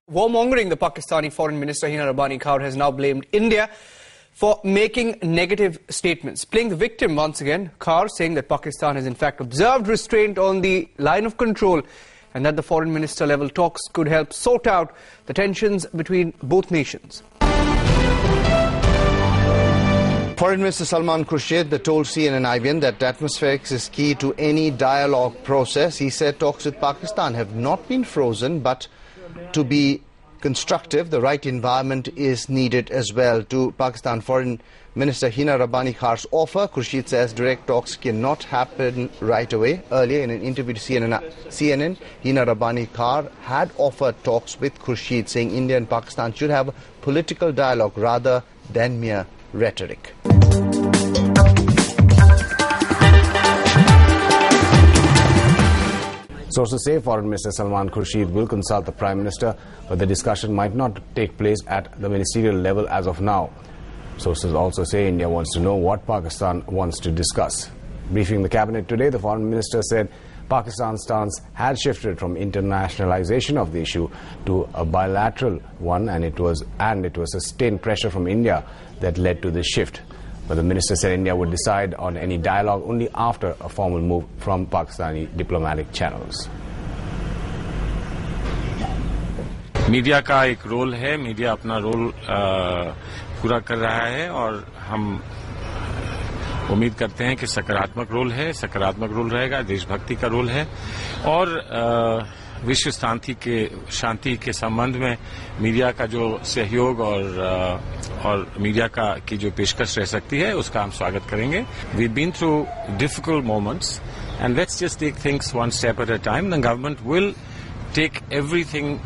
Warmongering, the Pakistani Foreign Minister Hina Rabbani Kaur has now blamed India for making negative statements. Playing the victim once again, Kaur saying that Pakistan has in fact observed restraint on the line of control and that the foreign minister level talks could help sort out the tensions between both nations. Foreign Minister Salman Khurshid told CNN-IBN that atmospherics is key to any dialogue process. He said talks with Pakistan have not been frozen, but to be constructive, the right environment is needed as well. To Pakistan Foreign Minister Hina Rabbani Kaur's offer, Khurshid says direct talks cannot happen right away. Earlier in an interview to CNN, Hina Rabbani Kaur had offered talks with Khurshid, saying India and Pakistan should have a political dialogue rather than mere rhetoric. Sources say Foreign Minister Salman Khurshid will consult the Prime Minister, but the discussion might not take place at the ministerial level as of now. Sources also say India wants to know what Pakistan wants to discuss. Briefing the cabinet today, the Foreign Minister said Pakistan's stance had shifted from internationalization of the issue to a bilateral one, and it was sustained pressure from India that led to this shift. But the minister said India would decide on any dialogue only after a formal move from Pakistani diplomatic channels. Media का एक role है, media अपना role पूरा कर रहा है और हम उम्मीद करते हैं कि सकारात्मक रोल है, सकारात्मक रोल रहेगा, देशभक्ति का रोल है और विश्व शांति के संबंध में मीडिया का जो सहयोग और मीडिया की जो पेशकश रह सकती है उसका हम स्वागत करेंगे. We've been through difficult moments and let's just take things one step at a time. The government will take everything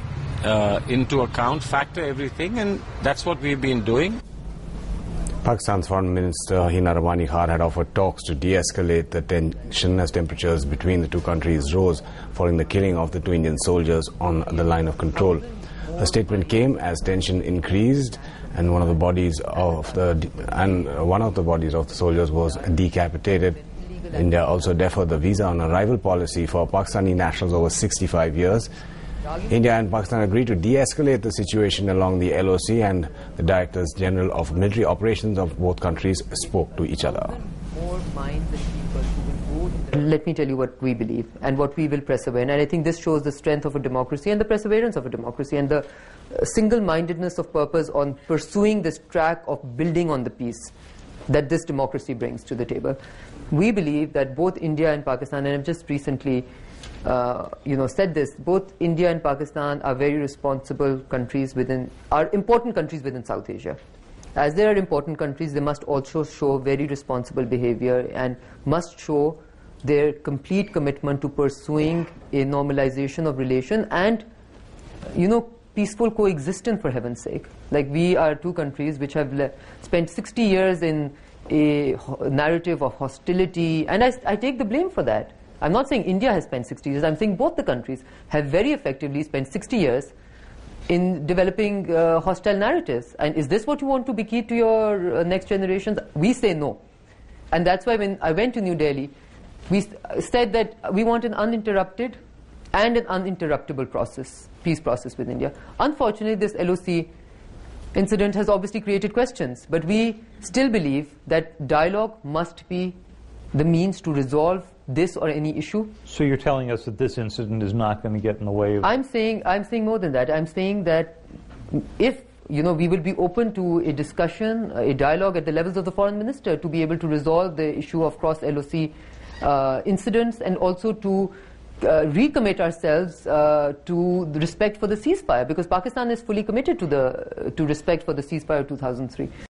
into account, factor everything, and that's what we've been doing. Pakistan's Foreign Minister Hina Rabbani Kaur had offered talks to de-escalate the tension as temperatures between the two countries rose following the killing of the two Indian soldiers on the line of control. A statement came as tension increased, and one of the bodies of the soldiers was decapitated. India also deferred the visa on arrival policy for Pakistani nationals over 65 years. India and Pakistan agreed to de-escalate the situation along the LOC, and the Directors General of Military Operations of both countries spoke to each other. Let me tell you what we believe and what we will persevere, and I think this shows the strength of a democracy and the perseverance of a democracy and the single-mindedness of purpose on pursuing this track of building on the peace that this democracy brings to the table. We believe that both India and Pakistan, and I've just recently said this, both India and Pakistan are very responsible countries are important countries within South Asia. As they are important countries, they must also show very responsible behavior and must show their complete commitment to pursuing a normalization of relation and, peaceful coexistence, for heaven's sake. Like, we are two countries which have spent 60 years in a narrative of hostility, and I take the blame for that. I'm not saying India has spent 60 years, I'm saying both the countries have very effectively spent 60 years in developing hostile narratives. And is this what you want to be key to your next generations? We say no. And that's why when I went to New Delhi, we said that we want an uninterrupted and an uninterruptible peace process with India. Unfortunately, this LOC incident has obviously created questions, but we still believe that dialogue must be the means to resolve this or any issue. So you're telling us that this incident is not going to get in the way of... I'm saying more than that. I'm saying that if, we will be open to a discussion, a dialogue at the levels of the foreign minister to be able to resolve the issue of cross-LOC incidents and also to recommit ourselves to the respect for the ceasefire, because Pakistan is fully committed to respect for the ceasefire of 2003.